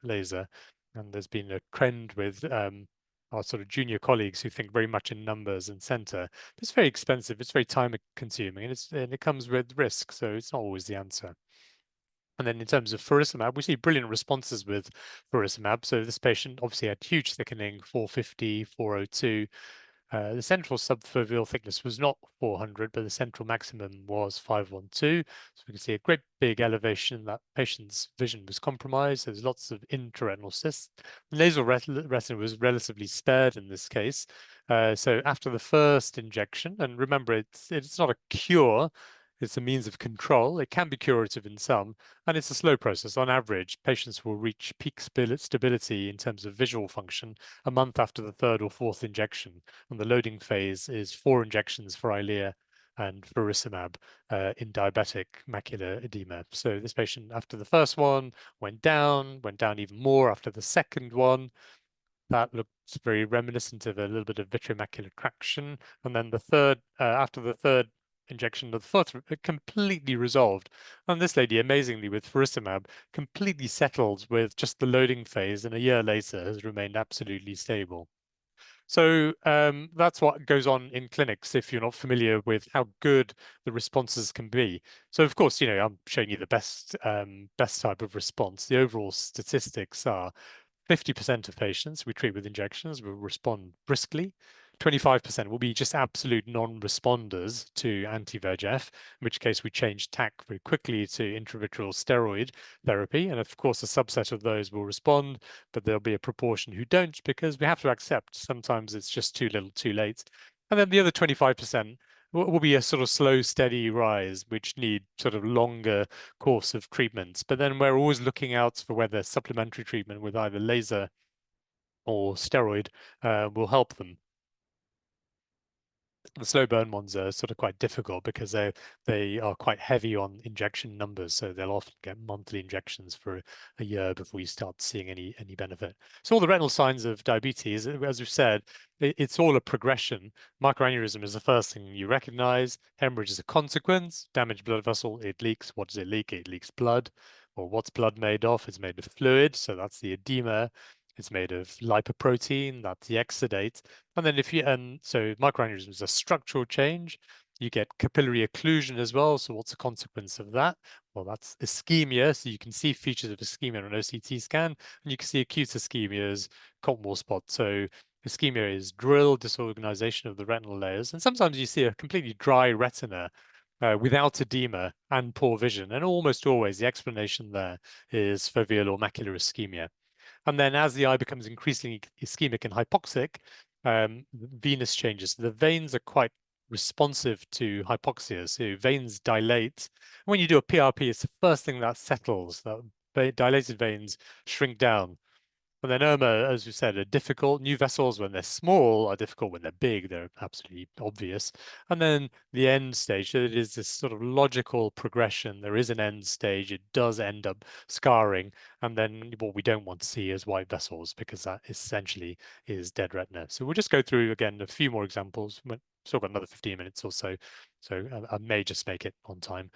laser. And there's been a trend with our sort of junior colleagues who think very much in numbers and center. It's very expensive. It's very time consuming, and it comes with risk. So it's not always the answer. And then in terms of faricimab, we see brilliant responses with faricimab. So this patient obviously had huge thickening, 450, 402. The central subfoveal thickness was not 400, but the central maximum was 512. So we can see a great big elevation. That patient's vision was compromised. There's lots of intraretinal cysts. The nasal retina was relatively spared in this case. So after the first injection, and remember, it's not a cure, it's a means of control. It can be curative in some, and it's a slow process. On average, patients will reach peak stability in terms of visual function a month after the third or fourth injection. And the loading phase is 4 injections for Eylea and faricimab in diabetic macular edema. So this patient, after the first one, went down even more after the second one. That looks very reminiscent of a little bit of vitreomacular traction. And then the third, after the third injection, the fourth completely resolved. And this lady, amazingly, with faricimab, completely settled with just the loading phase, and a year later has remained absolutely stable. So that's what goes on in clinics if you're not familiar with how good the responses can be. So of course, I'm showing you the best type of response. The overall statistics are 50% of patients we treat with injections will respond briskly. 25% will be just absolute non-responders to anti-VEGF, in which case we change tack very quickly to intravitreal steroid therapy. And of course, a subset of those will respond, but there'll be a proportion who don't because we have to accept sometimes it's just too little, too late. And then the other 25% will be a sort of slow, steady rise, which need sort of longer course of treatments. But then we're always looking out for whether supplementary treatment with either laser or steroid will help them. The slow burn ones are sort of quite difficult because they are quite heavy on injection numbers, so they'll often get monthly injections for a year before you start seeing any benefit. So all the retinal signs of diabetes, as we've said, it's all a progression. Microaneurysm is the first thing you recognize. Hemorrhage is a consequence. Damaged blood vessel, it leaks. What does it leak? It leaks blood. Or what's blood made of? It's made of fluid, so that's the edema. It's made of lipoprotein, that's the exudate. And then so microaneurysm is a structural change. You get capillary occlusion as well. So what's the consequence of that? Well, that's ischemia. So you can see features of ischemia on an OCT scan, and you can see acute ischemia as Cottonwool spot. So ischemia is drill disorganization of the retinal layers. And sometimes you see a completely dry retina without edema and poor vision. And almost always the explanation there is foveal or macular ischemia. And then as the eye becomes increasingly ischemic and hypoxic, venous changes. The veins are quite responsive to hypoxia. So veins dilate. When you do a PRP, it's the first thing that settles. That dilated veins shrink down. And then Irma, as we said, are difficult. New vessels, when they're small, are difficult. When they're big, they're absolutely obvious. And then the end stage, so it is this sort of logical progression. There is an end stage. It does end up scarring. And then what we don't want to see is white vessels because that essentially is dead retina. So we'll just go through again a few more examples. We've still got another 15 minutes or so. So I may just make it on time.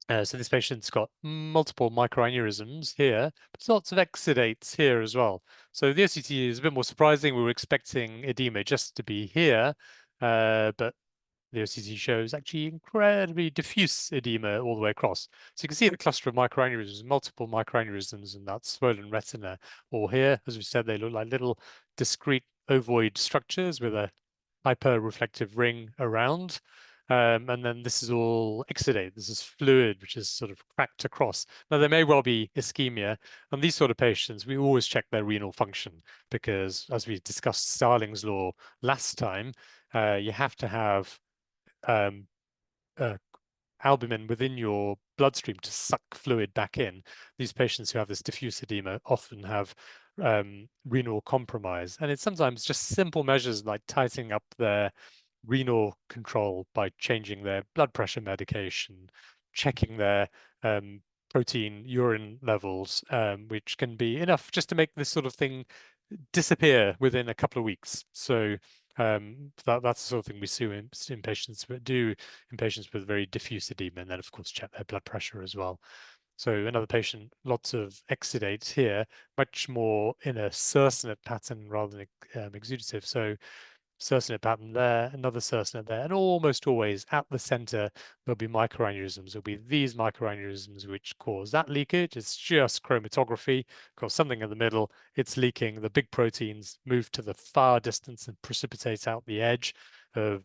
So this patient's got multiple microaneurysms here, but lots of exudates here as well. So the OCT is a bit more surprising. We were expecting edema just to be here, but the OCT shows actually incredibly diffuse edema all the way across. So you can see the cluster of microaneurysms, multiple microaneurysms in that swollen retina. Or here, as we said, they look like little discrete ovoid structures with a hyper-reflective ring around. And then this is all exudate. This is fluid, which is sort of cracked across. Now, there may well be ischemia. And these sort of patients, we always check their renal function because, as we discussed Starling's law last time, you have to have um, uh, albumin within your bloodstream to suck fluid back in. These patients who have this diffuse edema often have renal compromise. And it's sometimes just simple measures like tightening up their renal control by changing their blood pressure medication, checking their protein urine levels, which can be enough just to make this sort of thing disappear within a couple of weeks. So that's the sort of thing we see in patients in patients with very diffuse edema, and then of course check their blood pressure as well. So another patient, lots of exudates here, much more in a succinate pattern rather than exudative. So succinate pattern there, another succinate there, and almost always at the center there'll be microaneurysms. There'll be these microaneurysms which cause that leakage. It's just chromatography, cause something in the middle, it's leaking. The big proteins move to the far distance and precipitate out the edge of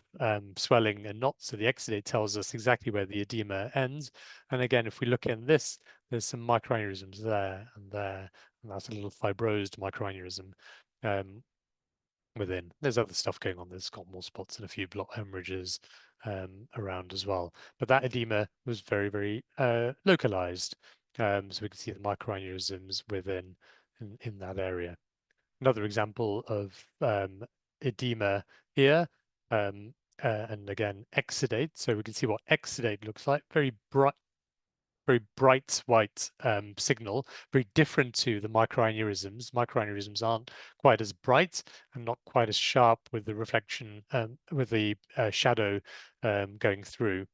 swelling and knots. So the exudate tells us exactly where the edema ends. And again, if we look in this, there's some microaneurysms there, and that's a little fibrosed microaneurysm. Within. There's other stuff going on. There's got more spots and a few blot hemorrhages around as well. But that edema was very, very localized. So we can see the microaneurysms within in that area. Another example of edema here. And again, exudate. So we can see what exudate looks like. Very bright white signal, very different to the microaneurysms. Microaneurysms aren't quite as bright and not quite as sharp with the reflection, with the shadow going through.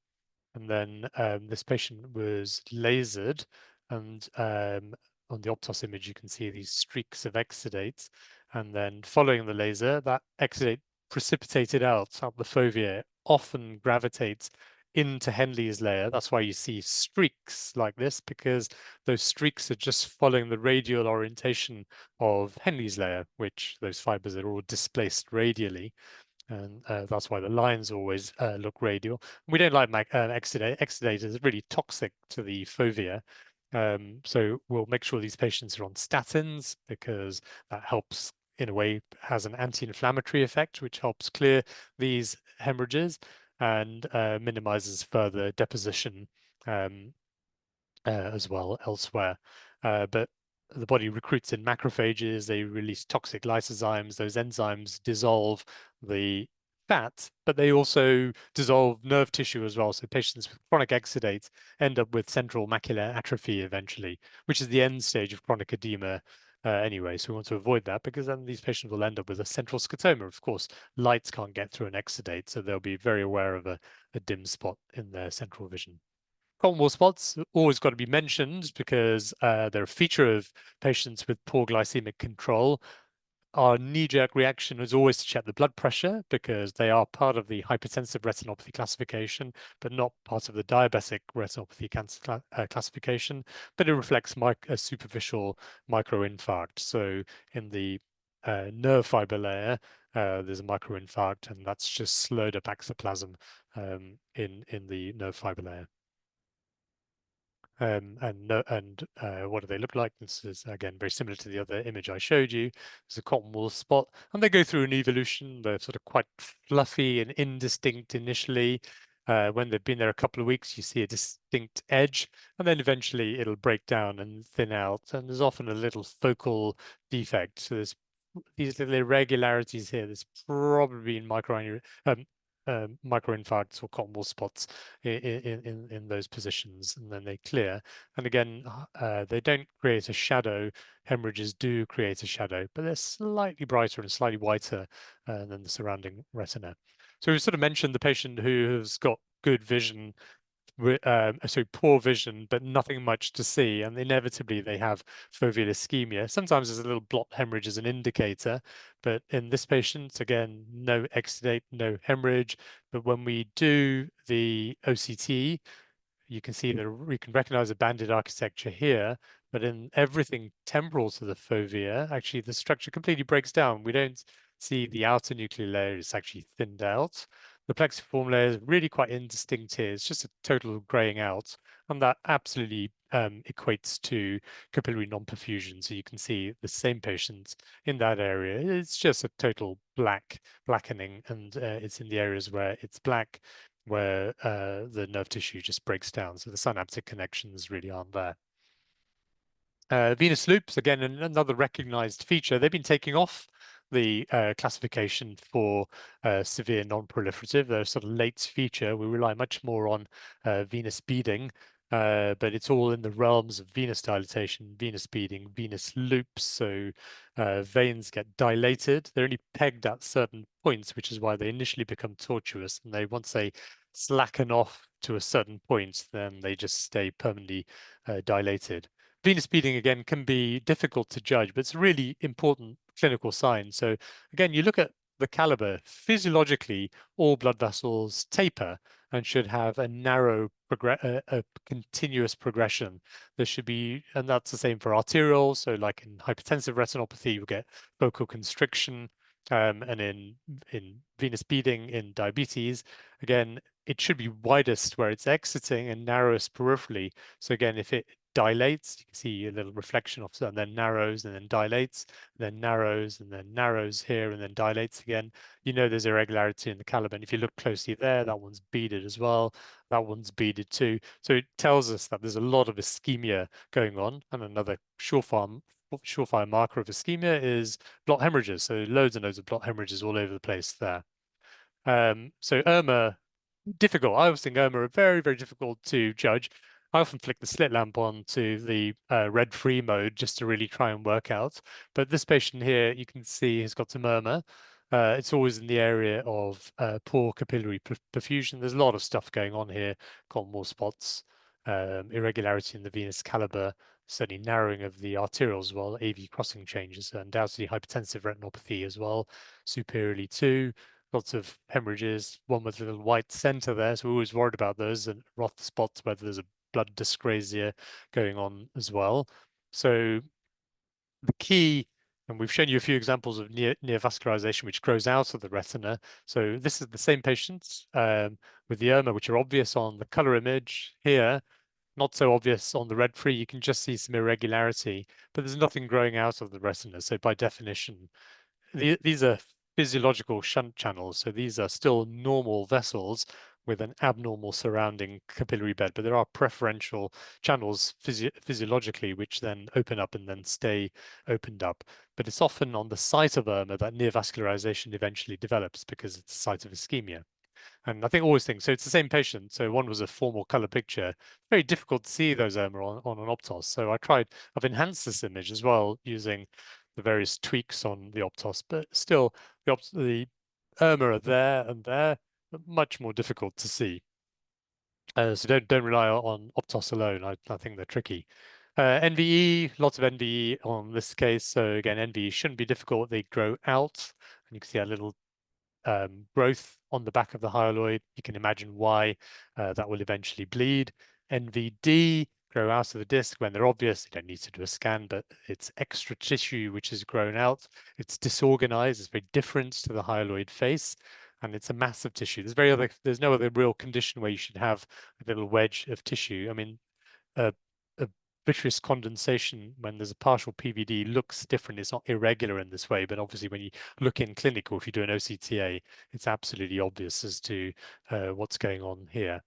And then this patient was lasered, and on the Optos image, you can see these streaks of exudates. And then following the laser, that exudate precipitated out the fovea, often gravitates into Henle's layer. That's why you see streaks like this, because those streaks are just following the radial orientation of Henle's layer, which those fibers are all displaced radially. And that's why the lines always look radial. We don't like exudate. Exudate is really toxic to the fovea. So we'll make sure these patients are on statins, because that helps, in a way, has an anti-inflammatory effect, which helps clear these hemorrhages and minimizes further deposition as well elsewhere. But the body recruits in macrophages, they release toxic lysozymes. Those enzymes dissolve the fat, but they also dissolve nerve tissue as well. So patients with chronic exudates end up with central macular atrophy eventually, which is the end stage of chronic edema anyway. So we want to avoid that, because then these patients will end up with a central scotoma. Of course, lights can't get through an exudate, so they'll be very aware of a dim spot in their central vision. Cotton wool spots always got to be mentioned, because they're a feature of patients with poor glycemic control. Our knee-jerk reaction is always to check the blood pressure, because they are part of the hypertensive retinopathy classification, but not part of the diabetic retinopathy classification. But it reflects a superficial microinfarct. So in the nerve fiber layer, there's a microinfarct, and that's just slowed up axoplasm in the nerve fiber layer. What do they look like? This is again very similar to the other image I showed you. It's a cotton wool spot, and they go through an evolution. They're sort of quite fluffy and indistinct initially. When they've been there a couple of weeks, you see a distinct edge, and then eventually it'll break down and thin out. And there's often a little focal defect. So there's these little irregularities here. There's probably been microinfarcts or cotton wool spots in those positions, and then they clear. And again, they don't create a shadow. Hemorrhages do create a shadow, but they're slightly brighter and slightly whiter than the surrounding retina. So we've sort of mentioned the patient who has got good vision, so poor vision, but nothing much to see, and inevitably they have foveal ischemia. Sometimes there's a little blot hemorrhage as an indicator, but in this patient, again, no exudate, no hemorrhage. But when we do the OCT, you can see that we can recognize a banded architecture here, but in everything temporal to the fovea, actually the structure completely breaks down. We don't see the outer nuclear layer, it's actually thinned out. The plexiform layer is really quite indistinct here. It's just a total graying out, and that absolutely equates to capillary non-perfusion. So you can see the same patients in that area. It's just a total blackening, and it's in the areas where it's black. where the nerve tissue just breaks down. So the synaptic connections really aren't there. Venous loops, again, another recognized feature. They've been taking off the classification for severe non-proliferative. They're a sort of late feature. We rely much more on venous beading, but it's all in the realms of venous dilatation, venous beading, venous loops. So veins get dilated. They're only pegged at certain points, which is why they initially become tortuous. And once they slacken off to a certain point, then they just stay permanently dilated. Venous beading, again, can be difficult to judge, but it's a really important clinical sign. So again, you look at the caliber, physiologically, all blood vessels taper and should have a narrow, a continuous progression. There should be, and that's the same for arterial. So like in hypertensive retinopathy, you get focal constriction, and in venous beading in diabetes, again, it should be widest where it's exiting and narrowest peripherally. So again, if it dilates, you can see a little reflection of it, and then narrows and then dilates, then narrows and then narrows here and then dilates again. You know there's irregularity in the caliber. And if you look closely there, that one's beaded as well. That one's beaded too. So it tells us that there's a lot of ischemia going on. And another surefire marker of ischemia is blot hemorrhages. So loads and loads of blot hemorrhages all over the place there. So Irma, difficult. I always think Irma are very, very difficult to judge. I often flick the slit lamp on to the red free mode just to really try and work out. But this patient here, you can see, has got some Irma. It's always in the area of poor capillary perfusion. There's a lot of stuff going on here, more spots, irregularity in the venous caliber, certainly narrowing of the arterials as well, AV crossing changes, undoubtedly hypertensive retinopathy as well, superiorly too. Lots of hemorrhages, one with a little white center there. So we're always worried about those, and Roth spots whether there's a blood dyscrasia going on as well. So the key, and we've shown you a few examples of neovascularization, which grows out of the retina. So this is the same patients with the Irma, which are obvious on the color image here, not so obvious on the red free. You can just see some irregularity, but there's nothing growing out of the retina. So by definition, these are physiological shunt channels. So these are still normal vessels with an abnormal surrounding capillary bed, but there are preferential channels physiologically which then open up and then stay opened up. But it's often on the site of Irma that neovascularization eventually develops because it's a site of ischemia. And I think always think so. It's the same patient. So one was a formal color picture. Very difficult to see those Irma on an Optos. So I've enhanced this image as well using the various tweaks on the Optos, but still the Irma are there and there, but much more difficult to see. So don't rely on Optos alone. I think they're tricky. NVE, lots of NVE on this case. So again, NVE shouldn't be difficult. They grow out, and you can see a little growth on the back of the hyaloid. You can imagine why that will eventually bleed. NVD, grow out of the disc when they're obvious. You don't need to do a scan, but it's extra tissue which has grown out. It's disorganized. It's very different to the hyaloid face, and it's a mass of tissue. There's no other real condition where you should have a little wedge of tissue. I mean, a vitreous condensation when there's a partial PVD looks different. It's not irregular in this way, but obviously when you look in clinic or if you do an OCTA, it's absolutely obvious as to what's going on here.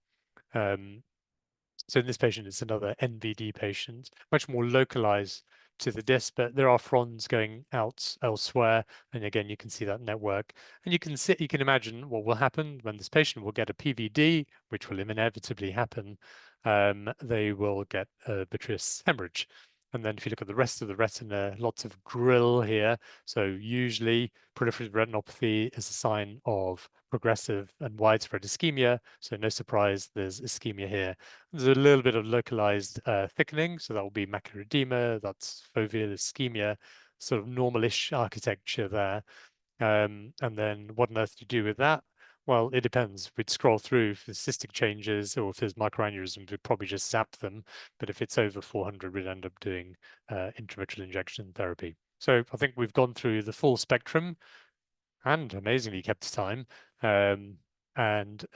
So in this patient, it's another NVD patient, much more localized to the disc, but there are fronds going out elsewhere. And again, you can see that network. And you can imagine what will happen when this patient will get a PVD, which will inevitably happen. They will get a vitreous hemorrhage. And then if you look at the rest of the retina, lots of grill here. So usually proliferative retinopathy is a sign of progressive and widespread ischemia. So no surprise, there's ischemia here. There's a little bit of localized thickening. So that will be macular edema, that's foveal ischemia, sort of normalish architecture there. And then what on earth do you do with that? Well, it depends. We'd scroll through if there's cystic changes or if there's microaneurysms, we'd probably just zap them. But if it's over 400, we'd end up doing intravitreal injection therapy. So I think we've gone through the full spectrum and amazingly kept time. And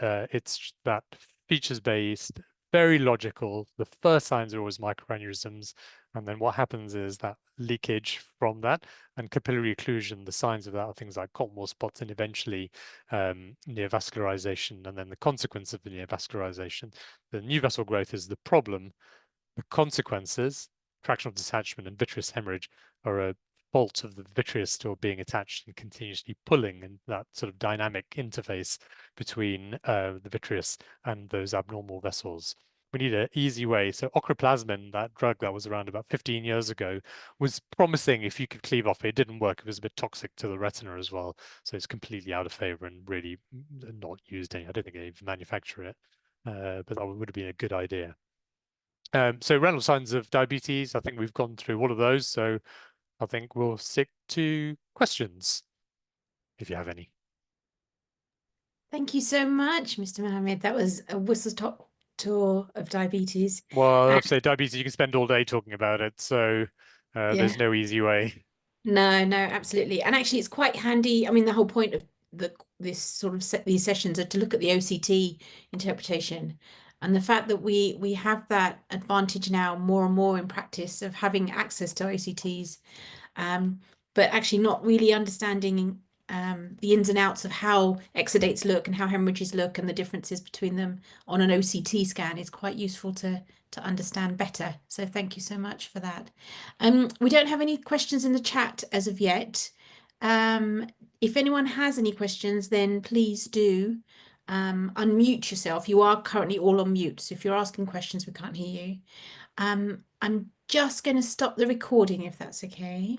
it's that features-based very logical. The first signs are always microaneurysms, and then what happens is that leakage from that and capillary occlusion. The signs of that are things like Cottonmore spots and eventually neovascularization, and then the consequence of the neovascularization. The new vessel growth is the problem. The consequences, fractional detachment and vitreous hemorrhage, are a fault of the vitreous still being attached and continuously pulling, and that sort of dynamic interface between the vitreous and those abnormal vessels. We need an easy way. So ochraplasmin, that drug that was around about 15 years ago, was promising if you could cleave off it. It didn't work. It was a bit toxic to the retina as well. So it's completely out of favor and really not used any. I don't think they even manufacture it, but that would have been a good idea. So renal signs of diabetes, I think we've gone through all of those. So I think we'll stick to questions if you have any. Thank you so much, Mr. Mohammed. That was a whistle-stop tour of diabetes. Well, I And have to say, diabetes, you can spend all day talking about it. So yeah, there's no easy way. no, no, absolutely. And actually, it's quite handy. I mean, the whole point of this sort of these sessions are to look at the OCT interpretation, and the fact that we have that advantage now more and more in practice of having access to OCTs, um, but actually not really understanding the ins and outs of how exudates look and how hemorrhages look and the differences between them on an OCT scan is quite useful to understand better. So thank you so much for that. We don't have any questions in the chat as of yet. Um, if anyone has any questions, then please do unmute yourself. You are currently all on mute, so if you're asking questions, we can't hear you. I'm just going to stop the recording if that's okay.